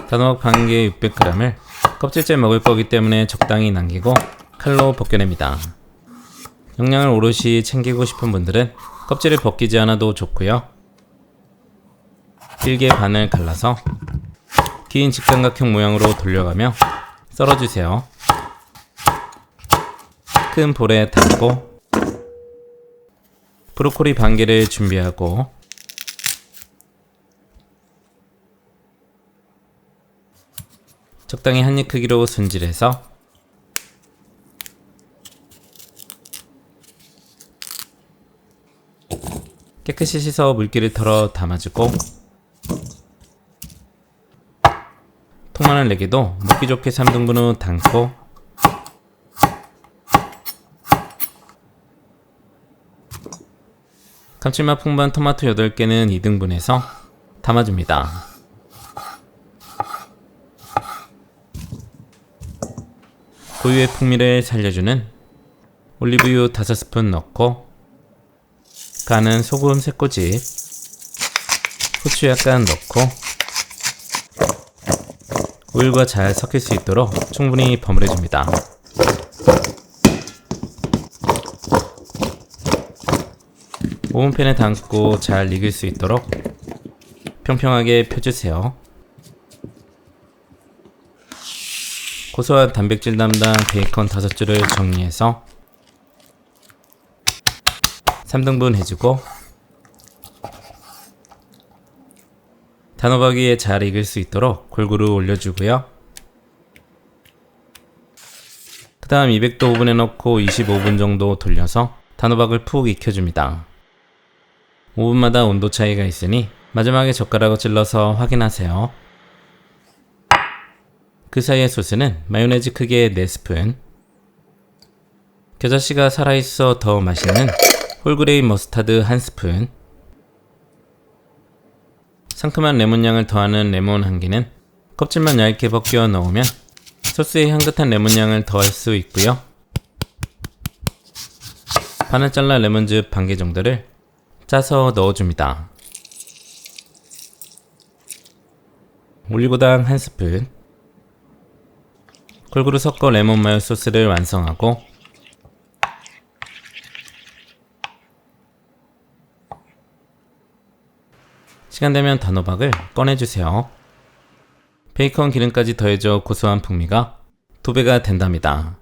단호박 반 개 600g을 껍질째 먹을 거기 때문에 적당히 남기고 칼로 벗겨냅니다. 영양을 오롯이 챙기고 싶은 분들은 껍질을 벗기지 않아도 좋고요. 길게 반을 갈라서 긴 직삼각형 모양으로 돌려가며 썰어주세요. 큰 볼에 담고 브로콜리 반 개를 준비하고 적당히 한입 크기로 손질해서 깨끗이 씻어 물기를 털어 담아주고 통마늘 4개도 먹기 좋게 3등분 후 담고 감칠맛 풍부한 토마토 8개는 2등분해서 담아줍니다. 고유의 풍미를 살려주는 올리브유 5스푼 넣고 간은 소금 3꼬집, 후추 약간 넣고 오일과 잘 섞일 수 있도록 충분히 버무려줍니다. 오븐팬에 담고 잘 익을 수 있도록 평평하게 펴주세요. 고소한 단백질 담당 베이컨 5줄을 정리해서 3등분 해주고 단호박 위에 잘 익을 수 있도록 골고루 올려주고요. 그 다음 200도 오븐에 넣고 25분 정도 돌려서 단호박을 푹 익혀줍니다. 오븐마다 온도 차이가 있으니 마지막에 젓가락으로 찔러서 확인하세요. 그 사이에 소스는 마요네즈 크기의 4스푼, 겨자씨가 살아있어 더 맛있는 홀그레인 머스타드 1스푼, 상큼한 레몬향을 더하는 레몬 1개는 껍질만 얇게 벗겨 넣으면 소스에 향긋한 레몬향을 더할 수 있고요. 반을 잘라 레몬즙 반 개 정도를 짜서 넣어줍니다. 올리고당 1스푼, 골고루 섞어 레몬 마요 소스를 완성하고 시간 되면 단호박을 꺼내주세요. 베이컨 기름까지 더해져 고소한 풍미가 2배가 된답니다.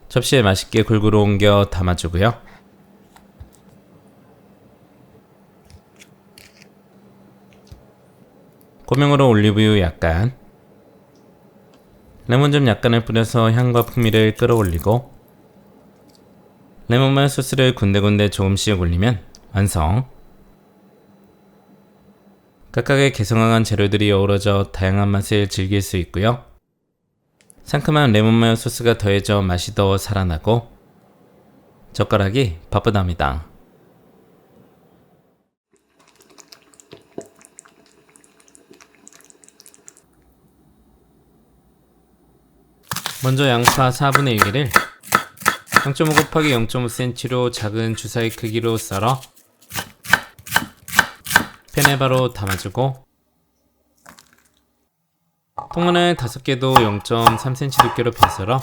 접시에 맛있게 골고루 옮겨 담아주고요. 고명으로 올리브유 약간, 레몬즙 약간을 뿌려서 향과 풍미를 끌어올리고 레몬마요 소스를 군데군데 조금씩 올리면 완성. 각각의 개성강한 재료들이 어우러져 다양한 맛을 즐길 수 있고요. 상큼한 레몬마요 소스가 더해져 맛이 더 살아나고 젓가락이 바쁘답니다. 먼저 양파 4분의 1개를 0.5 곱하기 0.5cm로 작은 주사위 크기로 썰어 팬에 바로 담아주고 통마늘 5개도 0.3cm 두께로 펴썰어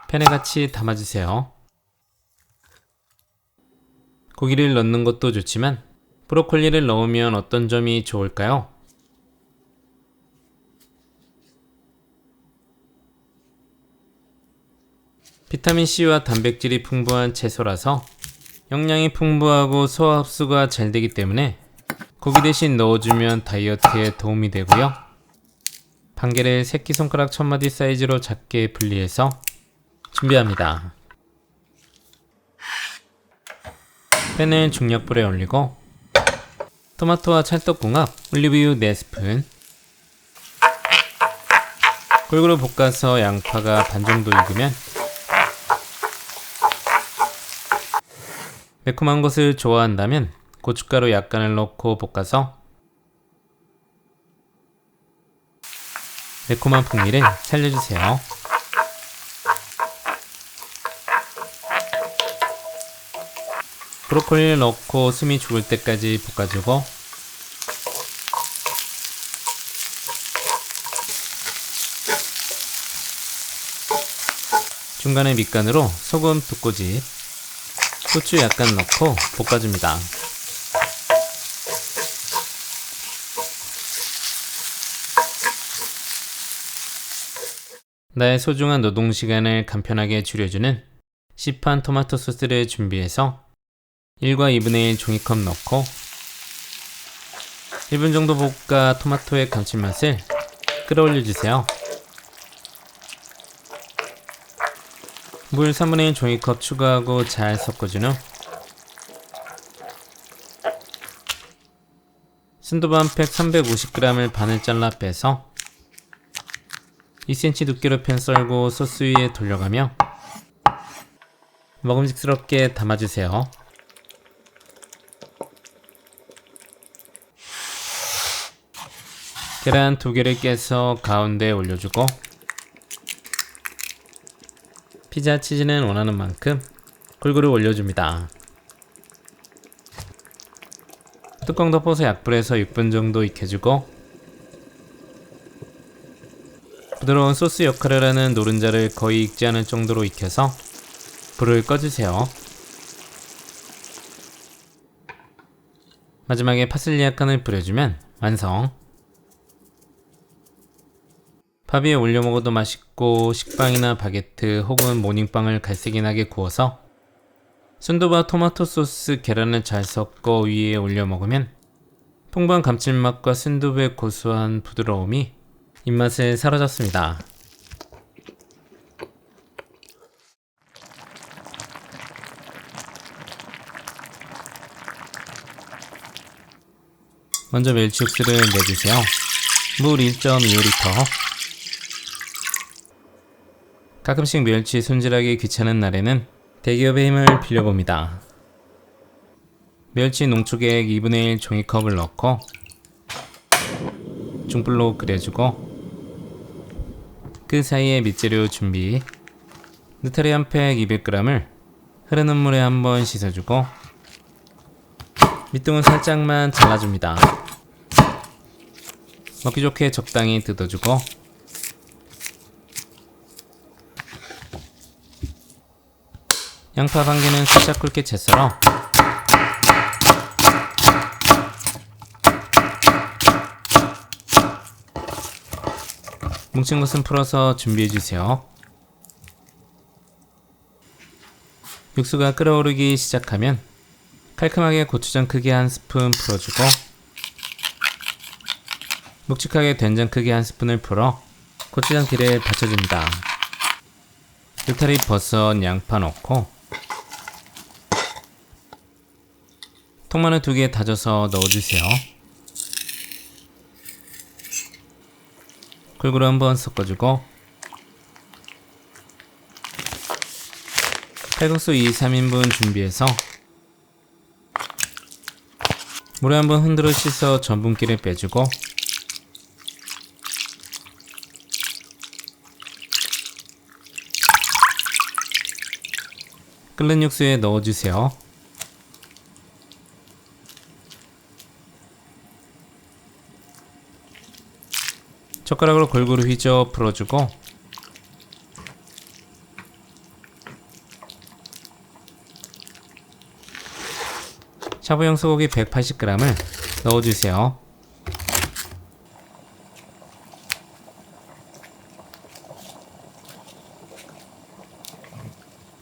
팬에 같이 담아주세요. 고기를 넣는 것도 좋지만 브로콜리를 넣으면 어떤 점이 좋을까요? 비타민C와 단백질이 풍부한 채소라서 영양이 풍부하고 소화 흡수가 잘 되기 때문에 고기 대신 넣어주면 다이어트에 도움이 되고요. 반개를 새끼손가락 첫마디 사이즈로 작게 분리해서 준비합니다. 팬을 중약불에 올리고 토마토와 찰떡궁합 올리브유 4스푼, 골고루 볶아서 양파가 반 정도 익으면 매콤한 것을 좋아한다면 고춧가루 약간을 넣고 볶아서 매콤한 풍미를 살려주세요. 브로콜리를 넣고 숨이 죽을 때까지 볶아주고 중간에 밑간으로 소금 2꼬집, 후추 약간 넣고 볶아줍니다. 나의 소중한 노동시간을 간편하게 줄여주는 시판 토마토 소스를 준비해서 1과 2분의 1 종이컵 넣고 1분 정도 볶아 토마토의 감칠맛을 끌어올려주세요. 물 3분의 1 종이컵 추가하고 잘 섞어준 후 순두부 한 팩 350g을 반을 잘라 빼서 2cm 두께로 편 썰고 소스 위에 돌려가며 먹음직스럽게 담아주세요. 계란 2개를 깨서 가운데에 올려주고 피자 치즈는 원하는 만큼 골고루 올려줍니다. 뚜껑 덮어서 약불에서 6분 정도 익혀주고 부드러운 소스 역할을 하는 노른자를 거의 익지 않을 정도로 익혀서 불을 꺼주세요. 마지막에 파슬리 약간을 뿌려주면 완성. 밥 위에 올려 먹어도 맛있고 식빵이나 바게트 혹은 모닝빵을 갈색이 나게 구워서 순두부와 토마토 소스, 계란을 잘 섞어 위에 올려 먹으면 풍부한 감칠맛과 순두부의 고소한 부드러움이 입맛을 사로잡습니다. 먼저 멸치 육수를 내주세요. 물 1.25L. 가끔씩 멸치 손질하기 귀찮은 날에는 대기업의 힘을 빌려봅니다. 멸치 농축액 2분의 1 종이컵을 넣고 중불로 끓여주고 그 사이에 밑재료 준비. 느타리 한 팩 200g을 흐르는 물에 한번 씻어주고 밑둥은 살짝만 잘라줍니다. 먹기 좋게 적당히 뜯어주고 양파 1개는 살짝 굵게 채 썰어 뭉친 것은 풀어서 준비해주세요. 육수가 끓어오르기 시작하면 깔끔하게 고추장 크기 1스푼 풀어주고 묵직하게 된장 크기 1스푼을 풀어 고추장 뒤를 받쳐줍니다. 느타리, 버섯, 양파 넣고 통마늘 2개 다져서 넣어주세요. 골고루 한번 섞어주고 칼국수 2-3인분 준비해서 물에 한번 흔들어 씻어 전분기를 빼주고 끓는 육수에 넣어주세요. 젓가락으로 골고루 휘저 풀어주고 샤브용 소고기 180g을 넣어주세요.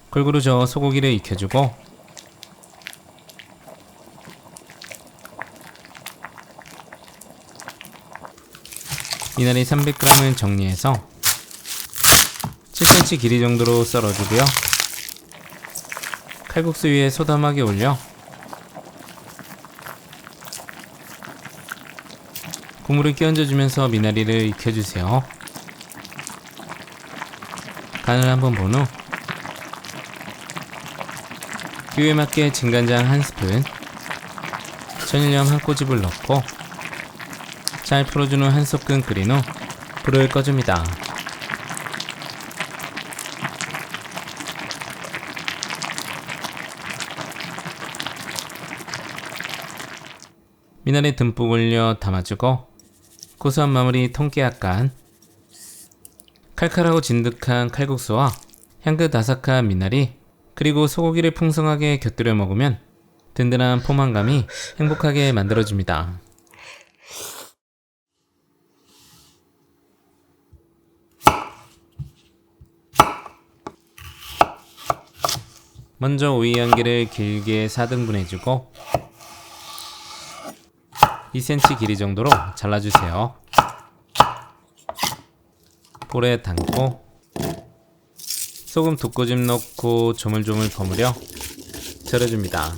골고루 저어 소고기를 익혀주고 미나리 300g을 정리해서 7cm 길이 정도로 썰어주고요. 칼국수 위에 소담하게 올려 국물을 끼얹어주면서 미나리를 익혀주세요. 간을 한번 본 후 기호에 맞게 진간장 1스푼, 천일염 1꼬집을 넣고 잘 풀어준 후 1소끔 끓인 후 불을 꺼줍니다. 미나리 듬뿍 올려 담아주고 고소한 마무리 통깨 약간, 칼칼하고 진득한 칼국수와 향긋 아삭한 미나리, 그리고 소고기를 풍성하게 곁들여 먹으면 든든한 포만감이 행복하게 만들어집니다. 먼저 오이 한 개를 길게 4등분해주고 2cm 길이 정도로 잘라주세요. 볼에 담고 소금 2꼬집 넣고 조물조물 버무려 절여줍니다.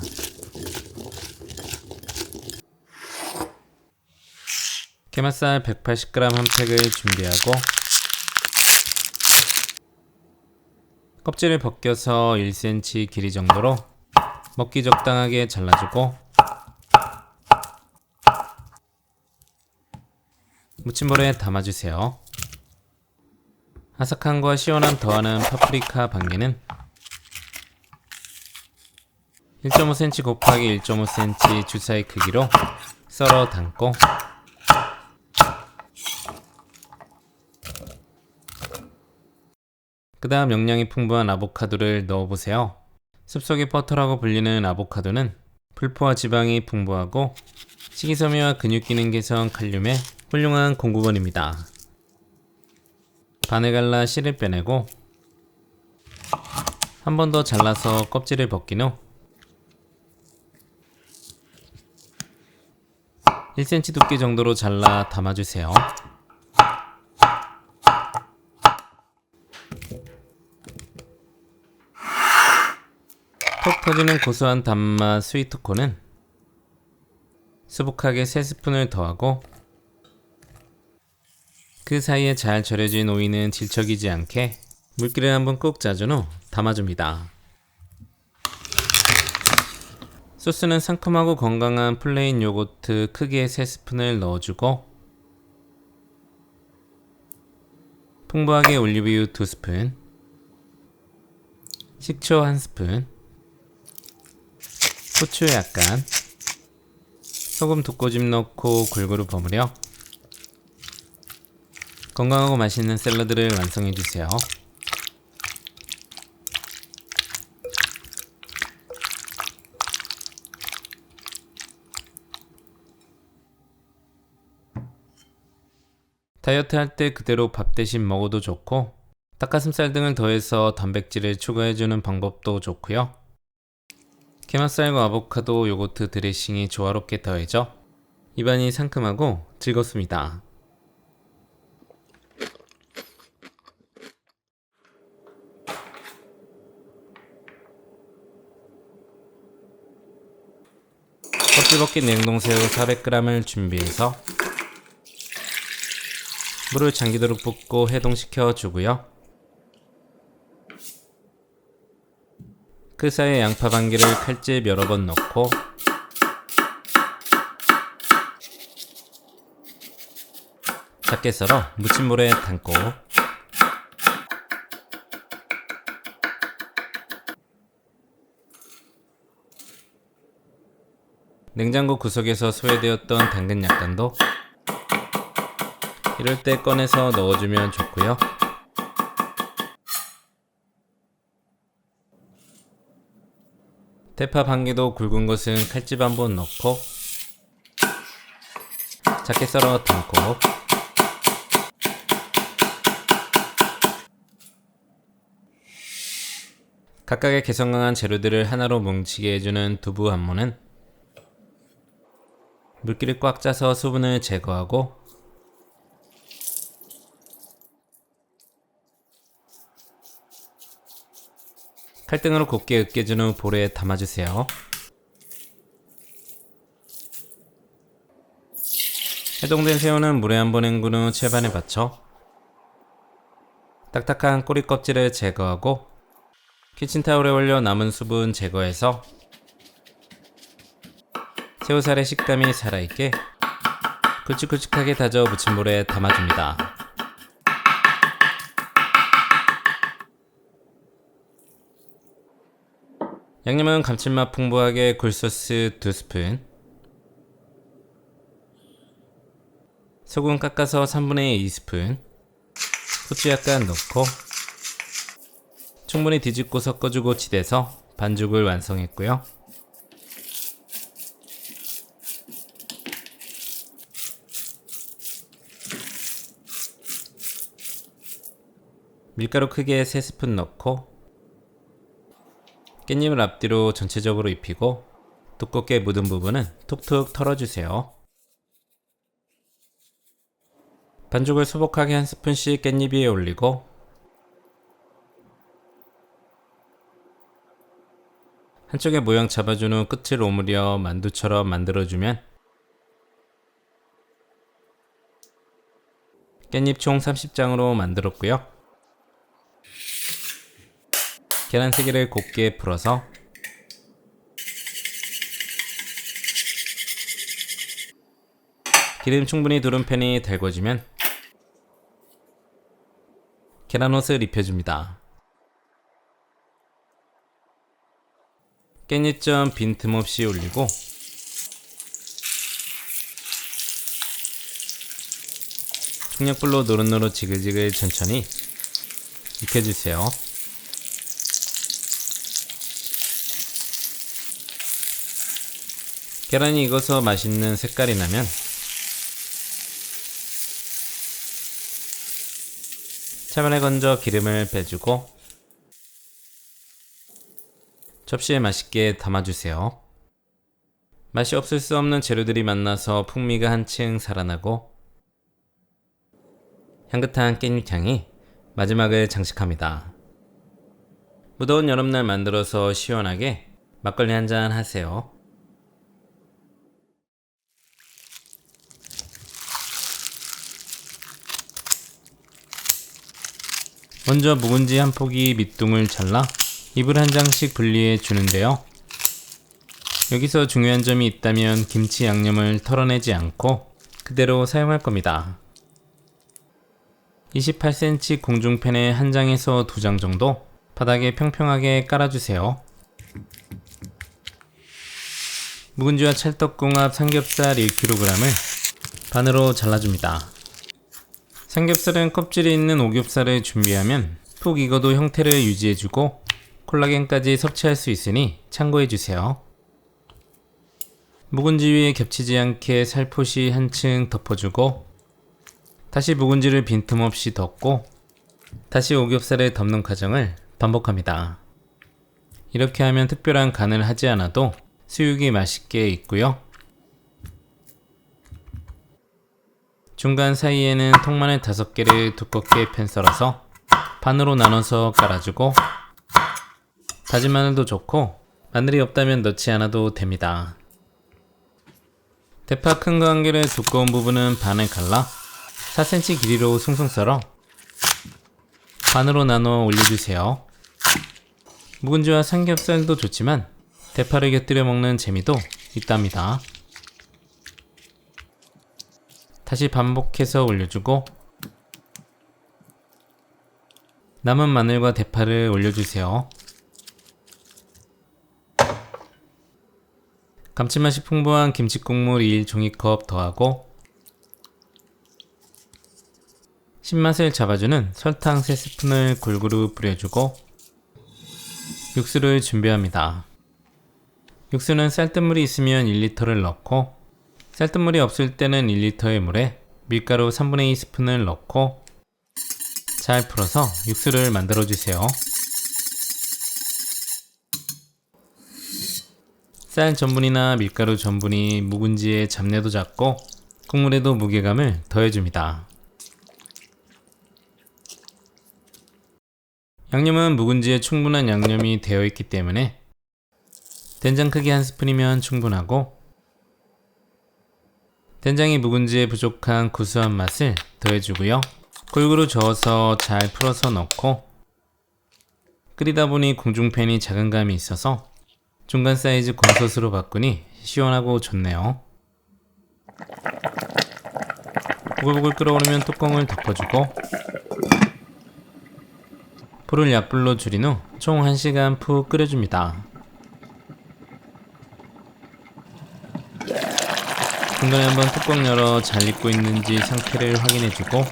게맛살 180g 한 팩을 준비하고 껍질을 벗겨서 1cm 길이 정도로 먹기 적당하게 잘라주고 무침볼에 담아주세요. 아삭함과 시원함 더하는 파프리카 반개는 1.5cm 곱하기 1.5cm 주사위 크기로 썰어 담고 그 다음 영양이 풍부한 아보카도를 넣어보세요. 숲속의 버터라고 불리는 아보카도는 불포화 지방이 풍부하고 식이섬유와 근육 기능 개선 칼륨의 훌륭한 공급원입니다. 반을 갈라 씨를 빼내고 한 번 더 잘라서 껍질을 벗긴 후 1cm 두께 정도로 잘라 담아주세요. 톡 터지는 고소한 단맛 스위트콘은 수북하게 3스푼을 더하고 그 사이에 잘 절여진 오이는 질척이지 않게 물기를 한번 꾹 짜준 후 담아줍니다. 소스는 상큼하고 건강한 플레인 요거트 크기의 3스푼을 넣어주고 풍부하게 올리브유 2스푼, 식초 1스푼, 후추 약간, 소금 2꼬집 넣고 골고루 버무려 건강하고 맛있는 샐러드를 완성해주세요. 다이어트 할 때 그대로 밥 대신 먹어도 좋고 닭가슴살 등을 더해서 단백질을 추가해주는 방법도 좋고요. 게맛살과 아보카도 요거트 드레싱이 조화롭게 더해져 입안이 상큼하고 즐겁습니다. 껍질 벗긴 냉동새우 400g을 준비해서 물을 잠기도록 붓고 해동시켜 주고요. 그 사이에 양파 반개를 칼집 여러 번 넣고 작게 썰어 무침볼에 담고 냉장고 구석에서 소외되었던 당근 약간도 이럴 때 꺼내서 넣어주면 좋고요. 대파 반개도 굵은 것은 칼집 한번 넣고 작게 썰어 담고 각각의 개성 강한 재료들을 하나로 뭉치게 해주는 두부 한모는 물기를 꽉 짜서 수분을 제거하고 칼등으로 곱게 으깨준 후 볼에 담아주세요. 해동된 새우는 물에 한번 헹군 후 채반에 받쳐 딱딱한 꼬리 껍질을 제거하고 키친타올에 올려 남은 수분 제거해서 새우살의 식감이 살아있게 굵직굵직하게 다져 무침볼에 담아줍니다. 양념은 감칠맛 풍부하게 굴소스 2스푼, 소금 깎아서 3분의 2스푼, 후추 약간 넣고 충분히 뒤집고 섞어주고 치대서 반죽을 완성했고요. 밀가루 크게 3스푼 넣고 깻잎을 앞뒤로 전체적으로 입히고 두껍게 묻은 부분은 툭툭 털어주세요. 반죽을 소복하게 1스푼씩 깻잎 위에 올리고 한쪽에 모양 잡아준 후 끝을 오므려 만두처럼 만들어주면 깻잎 총 30장으로 만들었고요. 계란 3개를 곱게 풀어서 기름 충분히 두른 팬이 달궈지면 계란옷을 입혀줍니다. 깻잎전 빈틈없이 올리고 중약불로 노릇노릇 지글지글 천천히 익혀주세요. 계란이 익어서 맛있는 색깔이 나면 차분하게 건져 기름을 빼주고 접시에 맛있게 담아주세요. 맛이 없을 수 없는 재료들이 만나서 풍미가 한층 살아나고 향긋한 깻잎향이 마지막을 장식합니다. 무더운 여름날 만들어서 시원하게 막걸리 한잔 하세요. 먼저 묵은지 한 포기 밑둥을 잘라 잎을 한 장씩 분리해 주는데요. 여기서 중요한 점이 있다면 김치 양념을 털어내지 않고 그대로 사용할 겁니다. 28cm 공중팬에 한 장에서 2장 정도 바닥에 평평하게 깔아주세요. 묵은지와 찰떡궁합 삼겹살 1kg을 반으로 잘라줍니다. 삼겹살은 껍질이 있는 오겹살을 준비하면 푹 익어도 형태를 유지해주고 콜라겐까지 섭취할 수 있으니 참고해주세요. 묵은지 위에 겹치지 않게 살포시 한층 덮어주고 다시 묵은지를 빈틈없이 덮고 다시 오겹살에 덮는 과정을 반복합니다. 이렇게 하면 특별한 간을 하지 않아도 수육이 맛있게 익고요. 중간 사이에는 통마늘 5개를 두껍게 편 썰어서 반으로 나눠서 깔아주고 다진 마늘도 좋고 마늘이 없다면 넣지 않아도 됩니다. 대파 큰 거 1개를 두꺼운 부분은 반을 갈라 4cm 길이로 숭숭 썰어 반으로 나눠 올려주세요. 묵은지와 삼겹살도 좋지만 대파를 곁들여 먹는 재미도 있답니다. 다시 반복해서 올려주고 남은 마늘과 대파를 올려주세요. 감칠맛이 풍부한 김치국물 1종이컵 더하고 신맛을 잡아주는 설탕 3스푼을 골고루 뿌려주고 육수를 준비합니다. 육수는 쌀뜨물이 있으면 1리터를 넣고 쌀뜨물이 없을 때는 1리터의 물에 밀가루 3분의 2스푼을 넣고 잘 풀어서 육수를 만들어주세요. 쌀 전분이나 밀가루 전분이 묵은지의 잡내도 잡고 국물에도 무게감을 더해줍니다. 양념은 묵은지에 충분한 양념이 되어 있기 때문에 된장 크기 1스푼이면 충분하고 된장이 묵은지에 부족한 구수한 맛을 더해주고요. 골고루 저어서 잘 풀어서 넣고 끓이다 보니 공중팬이 작은 감이 있어서 중간 사이즈 곰솥으로 바꾸니 시원하고 좋네요. 보글보글 끓어오르면 뚜껑을 덮어주고 불을 약불로 줄인 후 총 1시간 푹 끓여줍니다. 중간에 한번 뚜껑 열어 잘 익고 있는지 상태를 확인해주고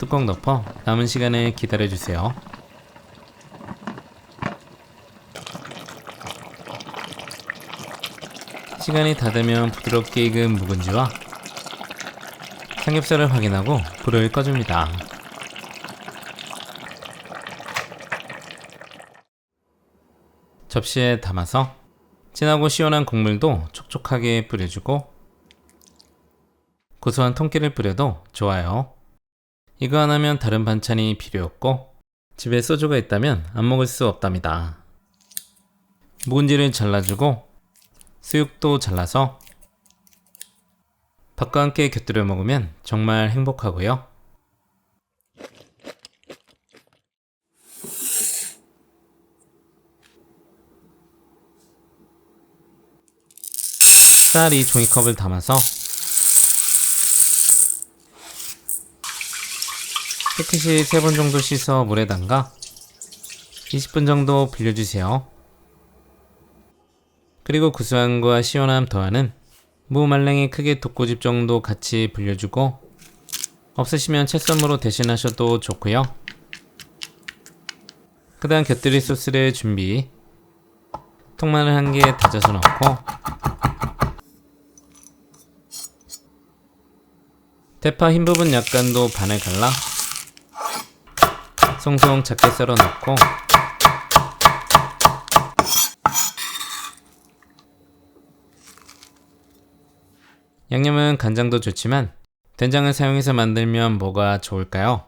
뚜껑 덮어 남은 시간을 기다려주세요. 시간이 다 되면 부드럽게 익은 묵은지와 삼겹살을 확인하고 불을 꺼줍니다. 접시에 담아서 진하고 시원한 국물도 촉촉하게 뿌려주고 고소한 통깨를 뿌려도 좋아요. 이거 하나면 다른 반찬이 필요 없고 집에 소주가 있다면 안 먹을 수 없답니다. 묵은지를 잘라주고 수육도 잘라서 밥과 함께 곁들여 먹으면 정말 행복하고요. 쌀이 종이컵을 담아서 깨끗이 3번 정도 씻어 물에 담가 20분 정도 불려주세요. 그리고 구수함과 시원함 더하는 무말랭이 크게 독고집 정도 같이 불려주고 없으시면 채썬으로 대신하셔도 좋고요. 그 다음 곁들일 소스를 준비. 통마늘 1개 다져서 넣고 대파 흰 부분 약간도 반을 갈라 송송 작게 썰어 넣고 양념은 간장도 좋지만 된장을 사용해서 만들면 뭐가 좋을까요?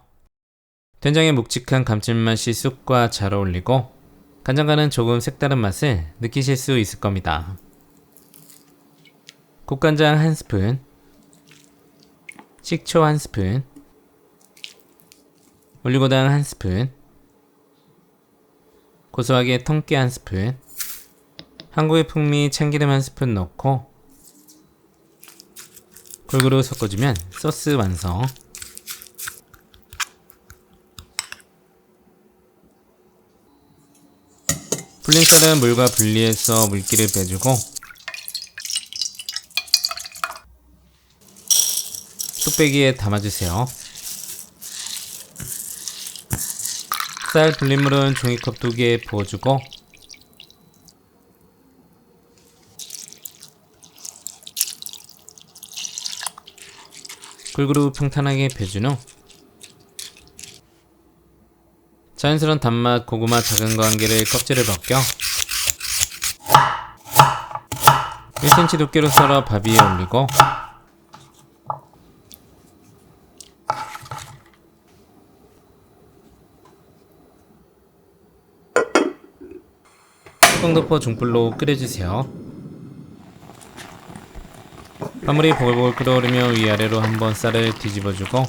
된장의 묵직한 감칠맛이 쑥과 잘 어울리고 간장과는 조금 색다른 맛을 느끼실 수 있을 겁니다. 국간장 1스푼, 식초 1스푼, 올리고당 1스푼, 고소하게 통깨 1스푼, 한국의 풍미 참기름 1스푼 넣고 골고루 섞어주면 소스 완성. 불린 쌀은 물과 분리해서 물기를 빼주고 뚝배기에 담아주세요. 쌀 불린 물은 종이컵 2개 부어주고 골고루 평탄하게 배준 후 자연스러운 단맛 고구마 작은 거 1개를 껍질을 벗겨 1cm 두께로 썰어 밥 위에 올리고 뚜껑 덮어 중불로 끓여주세요. 화물이 보글보글 끓어오르며 위아래로 한번 쌀을 뒤집어주고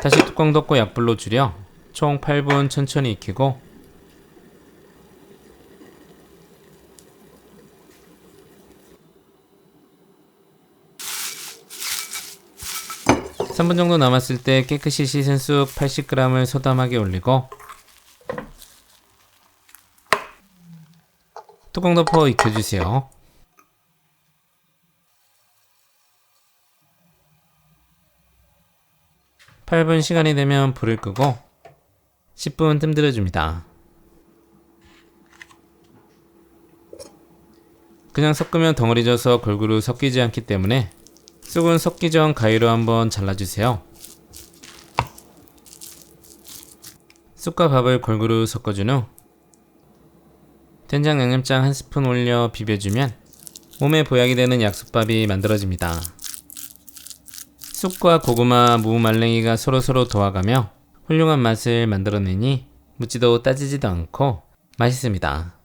다시 뚜껑 덮고 약불로 줄여 총 8분 천천히 익히고 (3분) 정도 남았을 때 깨끗이 씻은 쑥 80g을 소담하게 올리고 뚜껑 덮어 익혀주세요. (8분) 시간이 되면 불을 끄고 10분 뜸들여줍니다. 그냥 섞으면 덩어리 져서 골고루 섞이지 않기 때문에 쑥은 섞기 전 가위로 한번 잘라주세요. 쑥과 밥을 골고루 섞어준 후 된장 양념장 1스푼 올려 비벼주면 몸에 보약이 되는 약수밥이 만들어집니다. 쑥과 고구마, 무말랭이가 서로서로 도와가며 훌륭한 맛을 만들어내니 묻지도 따지지도 않고 맛있습니다.